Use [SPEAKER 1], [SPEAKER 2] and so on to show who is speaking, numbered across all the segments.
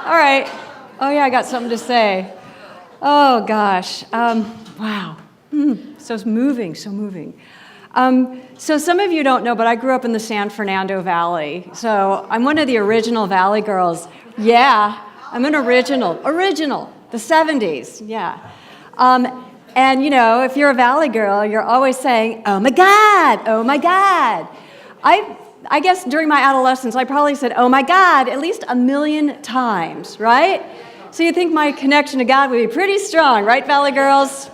[SPEAKER 1] All right. Oh, yeah, I got something to say. Oh, gosh. Wow. So moving, so moving. So some of you don't know, but I grew up in the San Fernando Valley. So I'm one of the original Valley girls. Yeah, I'm an original, the 70s, yeah. And, you know, if you're a Valley girl, you're always saying, oh, my God, oh, my God. I guess during my adolescence, I probably said, oh, my God, at least 1,000,000 times, right? So you think my connection to God would be pretty strong, right, Valley girls?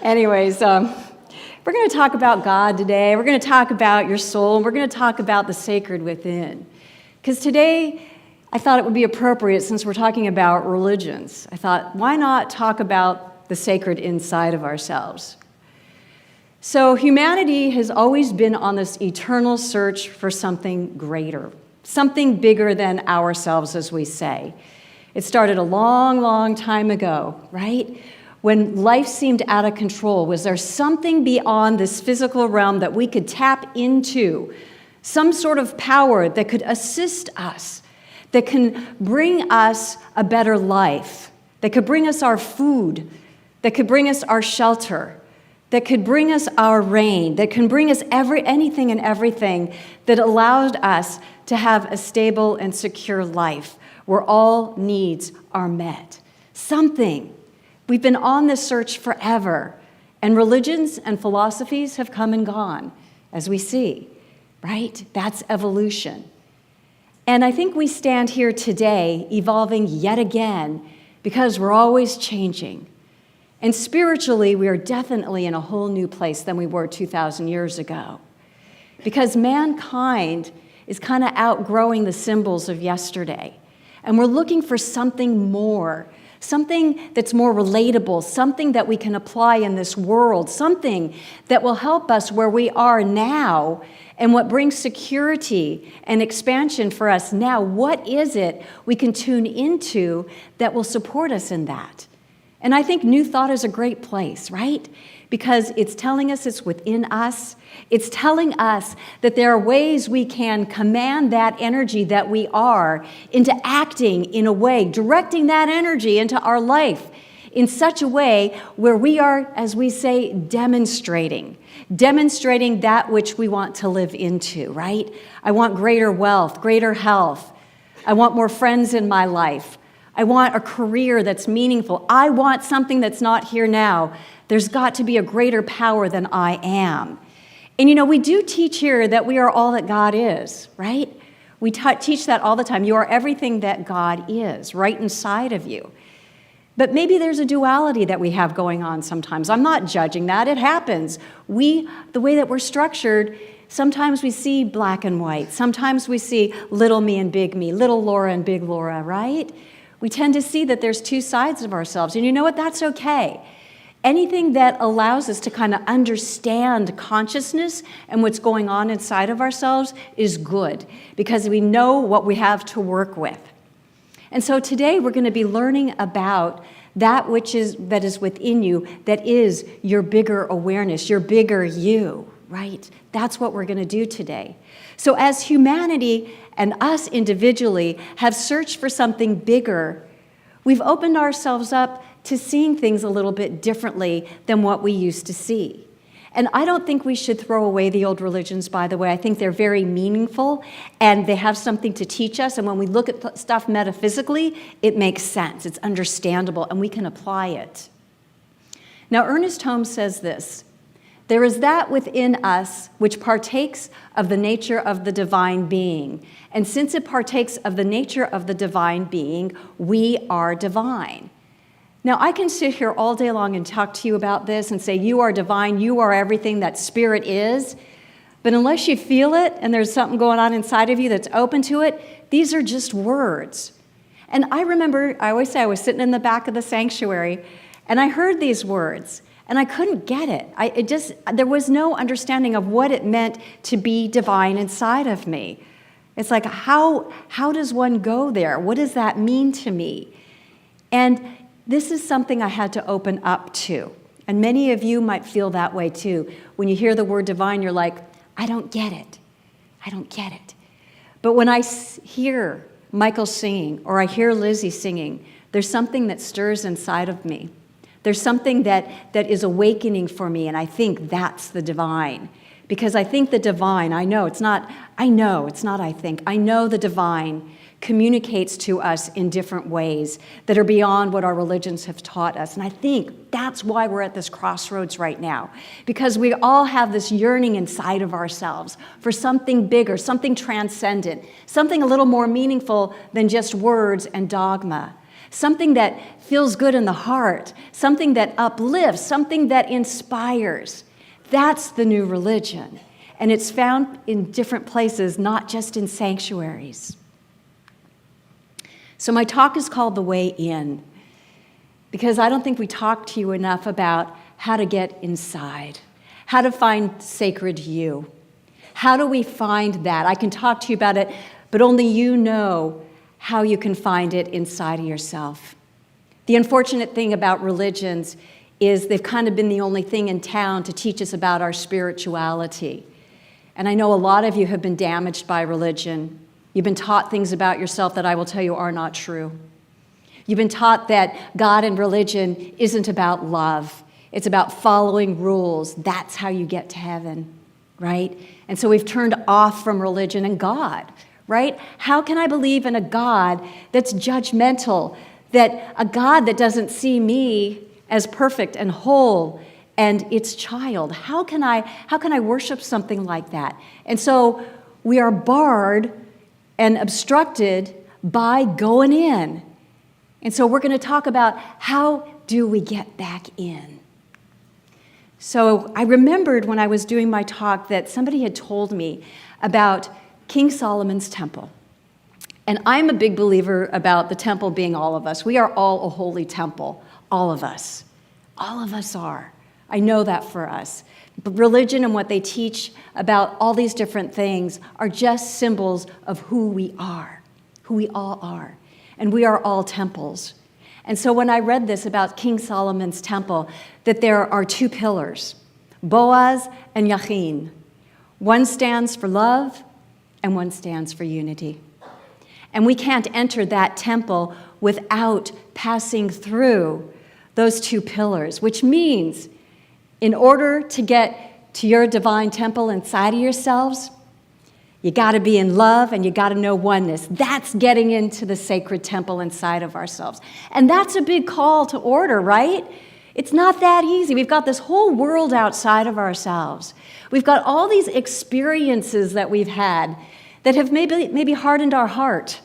[SPEAKER 1] Anyways, we're going to talk about God today. We're going to talk about your soul, and we're going to talk about the sacred within. Because today, I thought it would be appropriate, since we're talking about religions, I thought, why not talk about the sacred inside of ourselves? So humanity has always been on this eternal search for something greater, something bigger than ourselves, as we say. It started a long, long time ago, right? When life seemed out of control. Was there something beyond this physical realm that we could tap into? Some sort of power that could assist us, that can bring us a better life, that could bring us our food, that could bring us our shelter, that could bring us our rain, that can bring us anything and everything that allowed us to have a stable and secure life where all needs are met. Something. We've been on this search forever, and religions and philosophies have come and gone, as we see, right? That's evolution. And I think we stand here today evolving yet again because we're always changing. And spiritually, we are definitely in a whole new place than we were 2,000 years ago. Because mankind is kind of outgrowing the symbols of yesterday. And we're looking for something more, something that's more relatable, something that we can apply in this world, something that will help us where we are now and what brings security and expansion for us now. What is it we can tune into that will support us in that? And I think New Thought is a great place, right? Because it's telling us it's within us. It's telling us that there are ways we can command that energy that we are into acting in a way, directing that energy into our life in such a way where we are, as we say, demonstrating that which we want to live into, right? I want greater wealth, greater health. I want more friends in my life. I want a career that's meaningful. I want something that's not here now. There's got to be a greater power than I am. And you know, we do teach here that we are all that God is, right? We teach that all the time. You are everything that God is, right inside of you. But maybe there's a duality that we have going on sometimes. I'm not judging that. It happens. The way that we're structured, sometimes we see black and white. Sometimes we see little me and big me, little Laura and big Laura, right? We tend to see that there's two sides of ourselves. And you know what? That's okay. Anything that allows us to kind of understand consciousness and what's going on inside of ourselves is good because we know what we have to work with. And so today we're going to be learning about that that is within you, that is your bigger awareness, your bigger you, right? That's what we're going to do today. So as humanity and us individually have searched for something bigger, we've opened ourselves up to seeing things a little bit differently than what we used to see. And I don't think we should throw away the old religions, by the way. I think they're very meaningful, and they have something to teach us. And when we look at stuff metaphysically, it makes sense. It's understandable, and we can apply it. Now, Ernest Holmes says this: there is that within us which partakes of the nature of the divine being. And since it partakes of the nature of the divine being, we are divine. Now, I can sit here all day long and talk to you about this and say, you are divine, you are everything that spirit is. But unless you feel it and there's something going on inside of you that's open to it, these are just words. And I remember, I always say I was sitting in the back of the sanctuary and I heard these words. And I couldn't get it. There was no understanding of what it meant to be divine inside of me. It's like, how does one go there? What does that mean to me? And this is something I had to open up to. And many of you might feel that way too. When you hear the word divine, you're like, I don't get it. I don't get it. But when I hear Michael singing, or I hear Lizzie singing, there's something that stirs inside of me. There's something that is awakening for me, and I think that's the divine. Because I think the divine, I know the divine communicates to us in different ways that are beyond what our religions have taught us. And I think that's why we're at this crossroads right now, because we all have this yearning inside of ourselves for something bigger, something transcendent, something a little more meaningful than just words and dogma, something that feels good in the heart, something that uplifts, something that inspires. That's the new religion, and it's found in different places, not just in sanctuaries. So my talk is called The Way In, because I don't think we talk to you enough about how to get inside, how to find sacred you. How do we find that? I can talk to you about it, but only you know how you can find it inside of yourself. The unfortunate thing about religions is they've kind of been the only thing in town to teach us about our spirituality. And I know a lot of you have been damaged by religion. You've been taught things about yourself that I will tell you are not true. You've been taught that God and religion isn't about love. It's about following rules. That's how you get to heaven, right? And so we've turned off from religion and God, right? How can I believe in a God that's judgmental, that a God that doesn't see me as perfect and whole and its child? How can I worship something like that? And so we are barred and obstructed by going in. And so we're going to talk about how do we get back in. So I remembered when I was doing my talk that somebody had told me about King Solomon's temple. And I'm a big believer about the temple being all of us. We are all a holy temple, all of us. All of us are. I know that for us. But religion and what they teach about all these different things are just symbols of who we are, who we all are. And we are all temples. And so when I read this about King Solomon's temple, that there are two pillars, Boaz and Yachin. One stands for love and one stands for unity. And we can't enter that temple without passing through those two pillars, which means in order to get to your divine temple inside of yourselves, you got to be in love and you got to know oneness. That's getting into the sacred temple inside of ourselves. And that's a big call to order, right? It's not that easy. We've got this whole world outside of ourselves. We've got all these experiences that we've had that have maybe hardened our heart,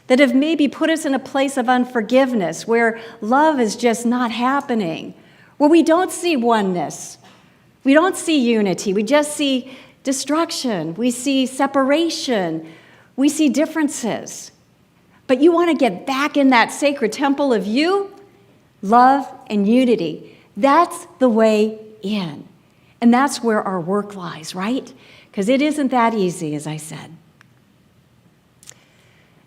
[SPEAKER 1] that have maybe put us in a place of unforgiveness where love is just not happening, where we don't see oneness, we don't see unity, we just see destruction, we see separation, we see differences. But you want to get back in that sacred temple of you, love and unity. That's the way in. And that's where our work lies, right? Because it isn't that easy, as I said.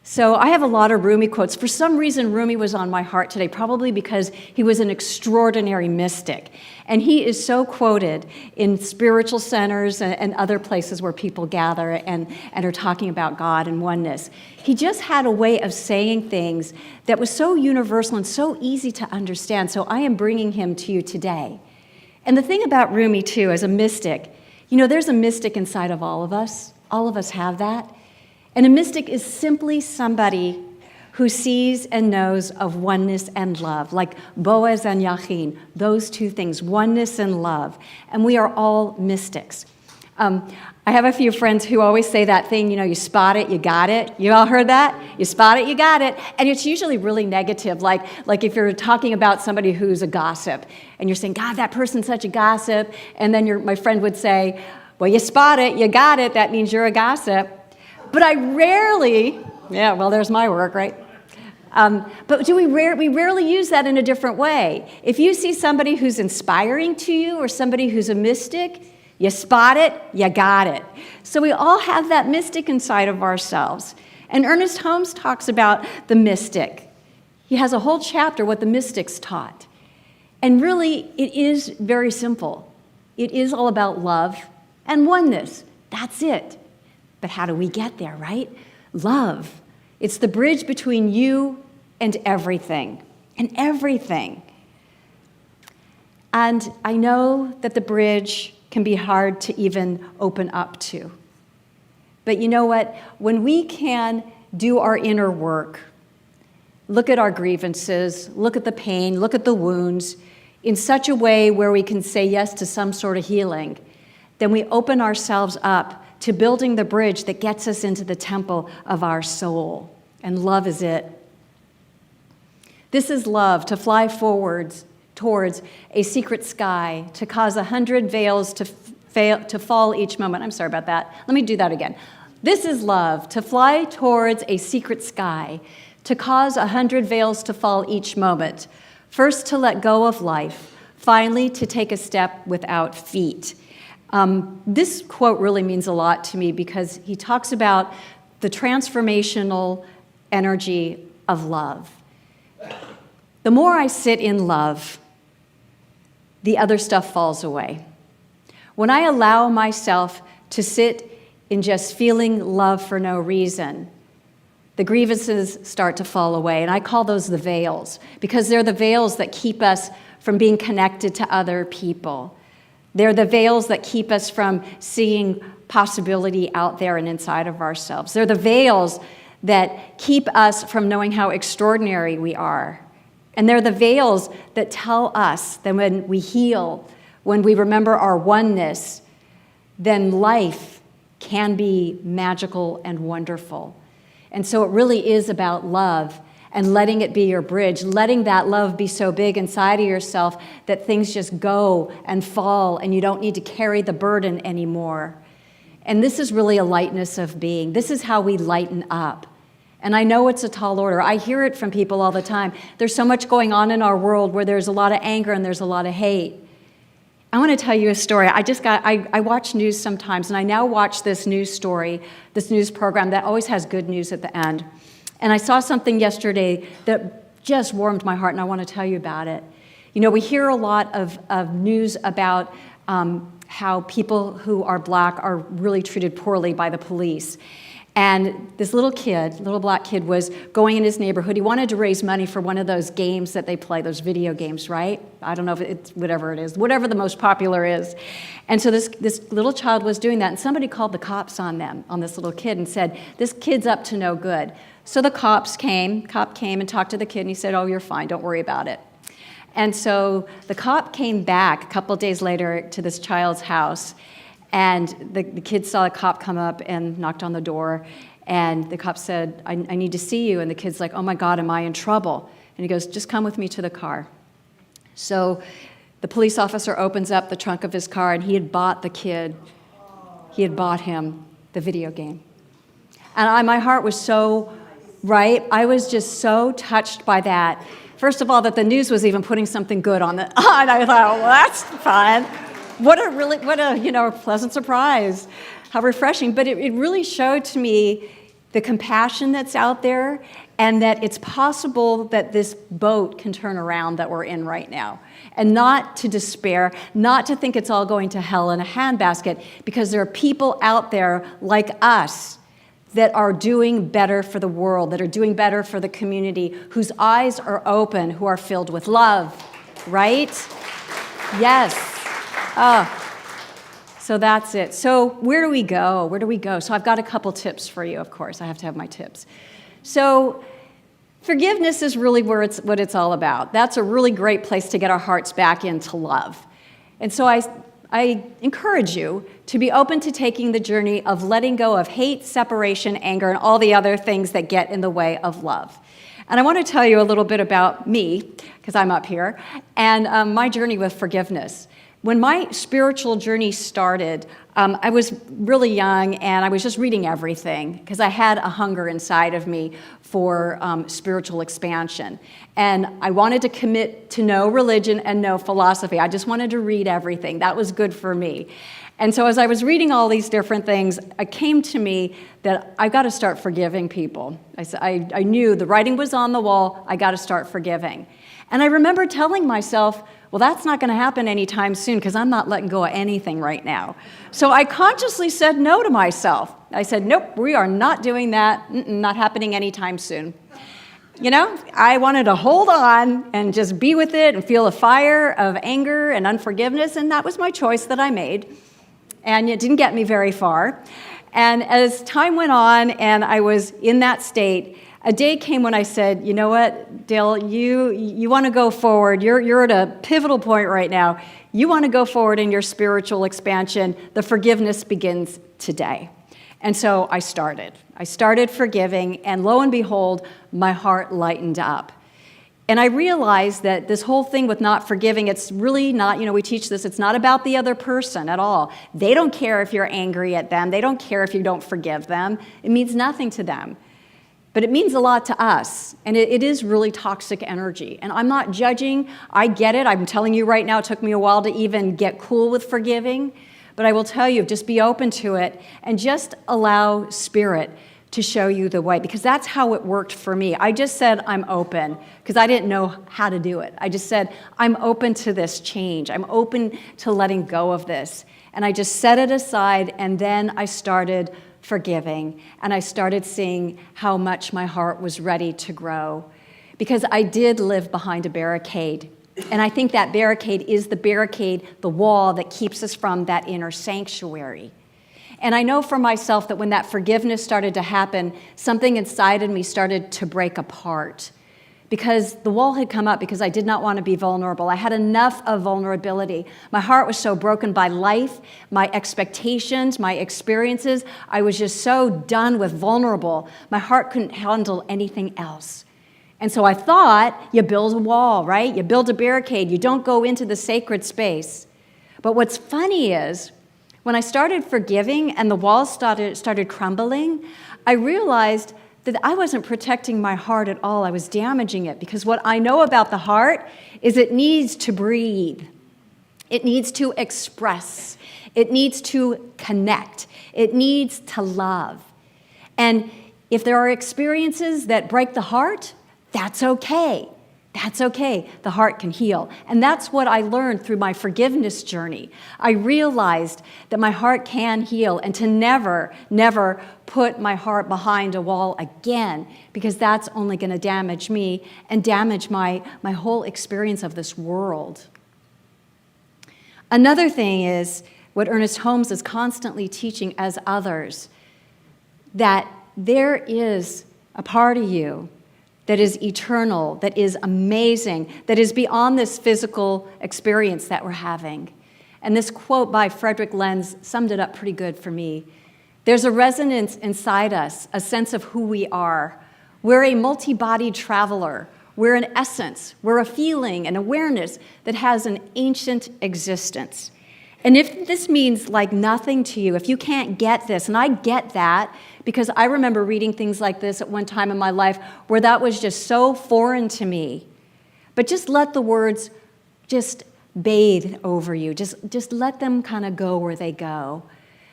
[SPEAKER 1] So I have a lot of Rumi quotes. For some reason, Rumi was on my heart today, probably because he was an extraordinary mystic. And he is so quoted in spiritual centers and other places where people gather and are talking about God and oneness. He just had a way of saying things that was so universal and so easy to understand. So I am bringing him to you today. And the thing about Rumi, too, as a mystic, there's a mystic inside of all of us. All of us have that. And a mystic is simply somebody who sees and knows of oneness and love, like Boaz and Yachin, those two things, oneness and love. And we are all mystics. I have a few friends who always say that thing, you spot it, you got it. You all heard that? You spot it, you got it. And it's usually really negative, like if you're talking about somebody who's a gossip, and you're saying, God, that person's such a gossip, and then my friend would say, well, you spot it, you got it, that means you're a gossip. But I rarely, there's my work, right? But we rarely use that in a different way. If you see somebody who's inspiring to you or somebody who's a mystic, you spot it, you got it. So we all have that mystic inside of ourselves. And Ernest Holmes talks about the mystic. He has a whole chapter, what the mystics taught. And really, it is very simple. It is all about love and oneness. That's it. But how do we get there, right? Love It's the bridge between you and everything, and everything. And I know that the bridge can be hard to even open up to. But you know what? When we can do our inner work, look at our grievances, look at the pain, look at the wounds, in such a way where we can say yes to some sort of healing, then we open ourselves up to building the bridge that gets us into the temple of our soul. And love is it. This is love, to fly forwards towards a secret sky, to cause 100 veils to fall each moment. I'm sorry about that. Let me do that again. This is love, to fly towards a secret sky, to cause 100 veils to fall each moment. First, to let go of life. Finally, to take a step without feet. This quote really means a lot to me because he talks about the transformational energy of love. The more I sit in love, the other stuff falls away. When I allow myself to sit in just feeling love for no reason, the grievances start to fall away. And I call those the veils, because they're the veils that keep us from being connected to other people. They're the veils that keep us from seeing possibility out there and inside of ourselves. They're the veils that keep us from knowing how extraordinary we are. And they're the veils that tell us that when we heal, when we remember our oneness, then life can be magical and wonderful. And so it really is about love and letting it be your bridge, letting that love be so big inside of yourself that things just go and fall and you don't need to carry the burden anymore. And this is really a lightness of being. This is how we lighten up. And I know it's a tall order. I hear it from people all the time. There's so much going on in our world where there's a lot of anger and there's a lot of hate. I want to tell you a story. I watch news sometimes, and I now watch this news story, this news program that always has good news at the end. And I saw something yesterday that just warmed my heart, and I want to tell you about it. You know, we hear a lot of news about how people who are black are really treated poorly by the police. And this little black kid, was going in his neighborhood. He wanted to raise money for one of those games that they play, those video games, right? I don't know if it's whatever it is, whatever the most popular is. And so this little child was doing that, and somebody called the cops on this little kid, and said, this kid's up to no good. So the cop came and talked to the kid, and he said, oh, you're fine, don't worry about it. And so the cop came back a couple days later to this child's house, and the kid saw a cop come up and knocked on the door, and the cop said, I need to see you. And the kid's like, oh my God, am I in trouble? And he goes, just come with me to the car. So the police officer opens up the trunk of his car, and he had bought him the video game. And my heart was so right. I was just so touched by that. First of all, that the news was even putting something good on it. And I thought, well, that's fun. What a pleasant surprise. How refreshing. But it really showed to me the compassion that's out there, and that it's possible that this boat can turn around that we're in right now. And not to despair, not to think it's all going to hell in a handbasket, because there are people out there like us that are doing better for the world, that are doing better for the community, whose eyes are open, who are filled with love, right? Yes. So that's it. So where do we go? Where do we go? So I've got a couple tips for you, of course. I have to have my tips. So forgiveness is really what it's all about. That's a really great place to get our hearts back into love. And so I encourage you to be open to taking the journey of letting go of hate, separation, anger, and all the other things that get in the way of love. And I want to tell you a little bit about me, because I'm up here, and my journey with forgiveness. When my spiritual journey started, I was really young, and I was just reading everything because I had a hunger inside of me for spiritual expansion. And I wanted to commit to no religion and no philosophy. I just wanted to read everything. That was good for me. And so as I was reading all these different things, it came to me that I got to start forgiving people. I knew the writing was on the wall. I got to start forgiving. And I remember telling myself, well, that's not going to happen anytime soon because I'm not letting go of anything right now. So I consciously said no to myself. I said, nope, we are not doing that. Not happening anytime soon. You know, I wanted to hold on and just be with it and feel a fire of anger and unforgiveness, and that was my choice that I made. And it didn't get me very far. And as time went on and I was in that state, a day came when I said, you know what, Dale, you want to go forward. You're at a pivotal point right now. You want to go forward in your spiritual expansion. The forgiveness begins today. And so I started forgiving, and lo and behold, my heart lightened up. And I realized that this whole thing with not forgiving, it's really not, we teach this, it's not about the other person at all. They don't care if you're angry at them. They don't care if you don't forgive them. It means nothing to them. But it means a lot to us, and it is really toxic energy. And I'm not judging. I get it. I'm telling you right now, it took me a while to even get cool with forgiving. But I will tell you, just be open to it and just allow Spirit to show you the way, because that's how it worked for me. I just said, I'm open, because I didn't know how to do it. I just said, I'm open to this change. I'm open to letting go of this. And I just set it aside, and then I started forgiving, and I started seeing how much my heart was ready to grow, because I did live behind a barricade. And I think that barricade is the barricade, the wall that keeps us from that inner sanctuary. And I know for myself that when that forgiveness started to happen, something inside of me started to break apart, because the wall had come up because I did not want to be vulnerable. I had enough of vulnerability. My heart was so broken by life, my expectations, my experiences. I was just so done with vulnerable. My heart couldn't handle anything else. And so I thought, you build a wall, right? You build a barricade. You don't go into the sacred space. But what's funny is, when I started forgiving and the walls started crumbling, I realized that I wasn't protecting my heart at all. I was damaging it, because what I know about the heart is it needs to breathe. It needs to express. It needs to connect. It needs to love. And if there are experiences that break the heart, that's okay. That's okay. The heart can heal. And that's what I learned through my forgiveness journey. I realized that my heart can heal, and to never, never put my heart behind a wall again, because that's only going to damage me and damage my whole experience of this world. Another thing is what Ernest Holmes is constantly teaching as others, that there is a part of you that is eternal, that is amazing, that is beyond this physical experience that we're having. And this quote by Frederick Lenz summed it up pretty good for me. There's a resonance inside us, a sense of who we are. We're a multi-bodied traveler. We're an essence. We're a feeling, an awareness that has an ancient existence. And if this means like nothing to you, if you can't get this, and I get that, because I remember reading things like this at one time in my life where that was just so foreign to me. But just let the words just bathe over you. Just let them kind of go where they go.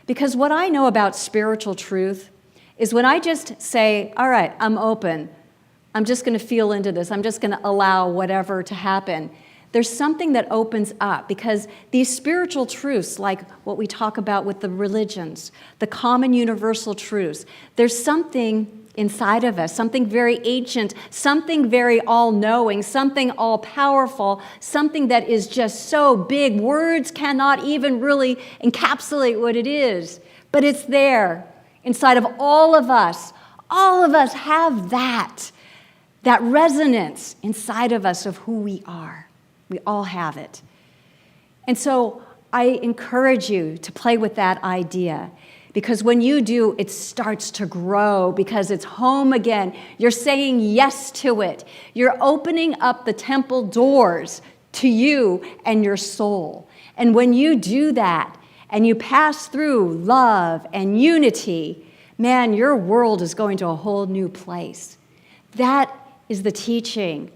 [SPEAKER 1] Because what I know about spiritual truth is when I just say, all right, I'm open. I'm just going to feel into this. I'm just going to allow whatever to happen. There's something that opens up, because these spiritual truths, like what we talk about with the religions, the common universal truths, there's something inside of us, something very ancient, something very all-knowing, something all-powerful, something that is just so big. Words cannot even really encapsulate what it is, but it's there inside of all of us. All of us have that resonance inside of us of who we are. We all have it. And so I encourage you to play with that idea, because when you do, it starts to grow, because it's home again. You're saying yes to it. You're opening up the temple doors to you and your soul. And when you do that and you pass through love and unity, man, your world is going to a whole new place. That is the teaching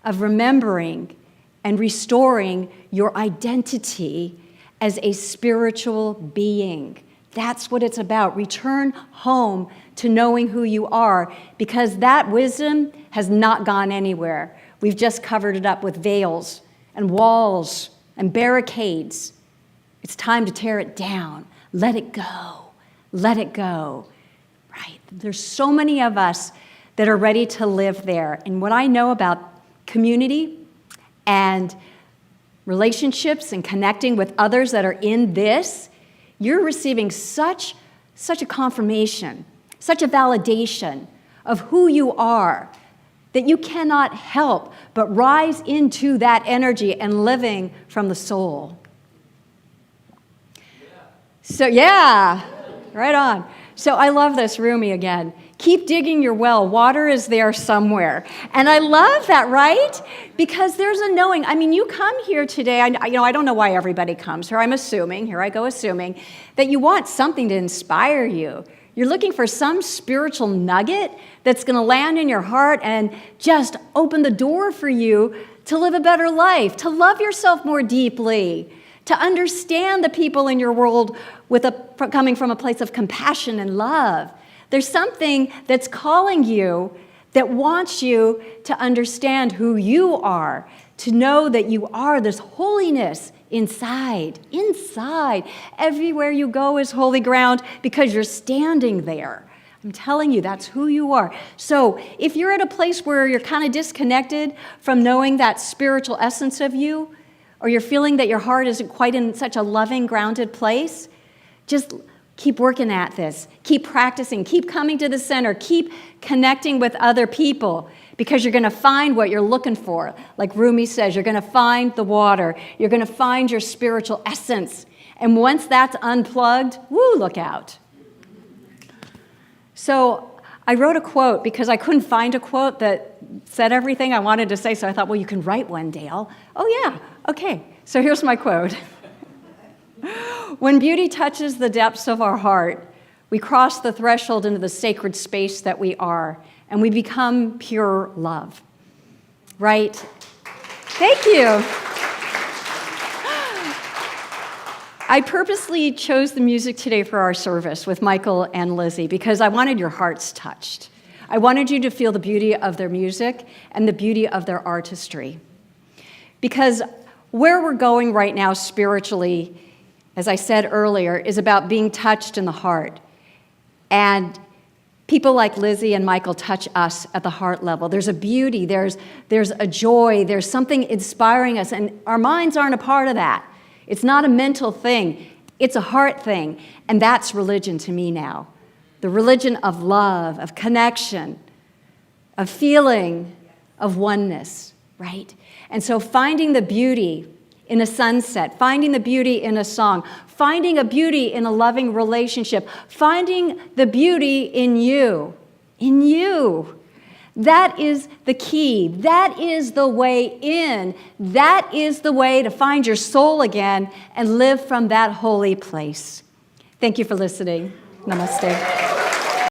[SPEAKER 1] of remembering and restoring your identity as a spiritual being. That's what it's about. Return home to knowing who you are, because that wisdom has not gone anywhere. We've just covered it up with veils and walls and barricades. It's time to tear it down. Let it go. Let it go, right? There's so many of us that are ready to live there. And what I know about community and relationships and connecting with others that are in this, you're receiving such a confirmation, such a validation of who you are, that you cannot help but rise into that energy and living from the soul. So yeah, right on. So I love this, Rumi again. Keep digging your well. Water is there somewhere. And I love that, right? Because there's a knowing. I mean, you come here today. I don't know why everybody comes here. I'm assuming, here I go assuming, that you want something to inspire you. You're looking for some spiritual nugget that's going to land in your heart and just open the door for you to live a better life, to love yourself more deeply, to understand the people in your world coming from a place of compassion and love. There's something that's calling you that wants you to understand who you are, to know that you are this holiness inside. Everywhere you go is holy ground because you're standing there. I'm telling you, that's who you are. So if you're at a place where you're kind of disconnected from knowing that spiritual essence of you, or you're feeling that your heart isn't quite in such a loving, grounded place, just keep working at this. Keep practicing. Keep coming to the center. Keep connecting with other people because you're going to find what you're looking for. Like Rumi says, you're going to find the water. You're going to find your spiritual essence. And once that's unplugged, woo, look out. So I wrote a quote because I couldn't find a quote that said everything I wanted to say. So I thought, well, you can write one, Dale. Oh, yeah. Okay. So here's my quote. When beauty touches the depths of our heart, we cross the threshold into the sacred space that we are, and we become pure love. Right? Thank you. I purposely chose the music today for our service with Michael and Lizzie because I wanted your hearts touched. I wanted you to feel the beauty of their music and the beauty of their artistry. Because where we're going right now spiritually, as I said earlier, is about being touched in the heart. And people like Lizzie and Michael touch us at the heart level. There's a beauty, there's a joy, there's something inspiring us, and our minds aren't a part of that. It's not a mental thing, it's a heart thing, and that's religion to me now. The religion of love, of connection, of feeling, of oneness, right? And so finding the beauty in a sunset, finding the beauty in a song, finding a beauty in a loving relationship, finding the beauty in you. That is the key. That is the way in. That is the way to find your soul again and live from that holy place. Thank you for listening. Namaste.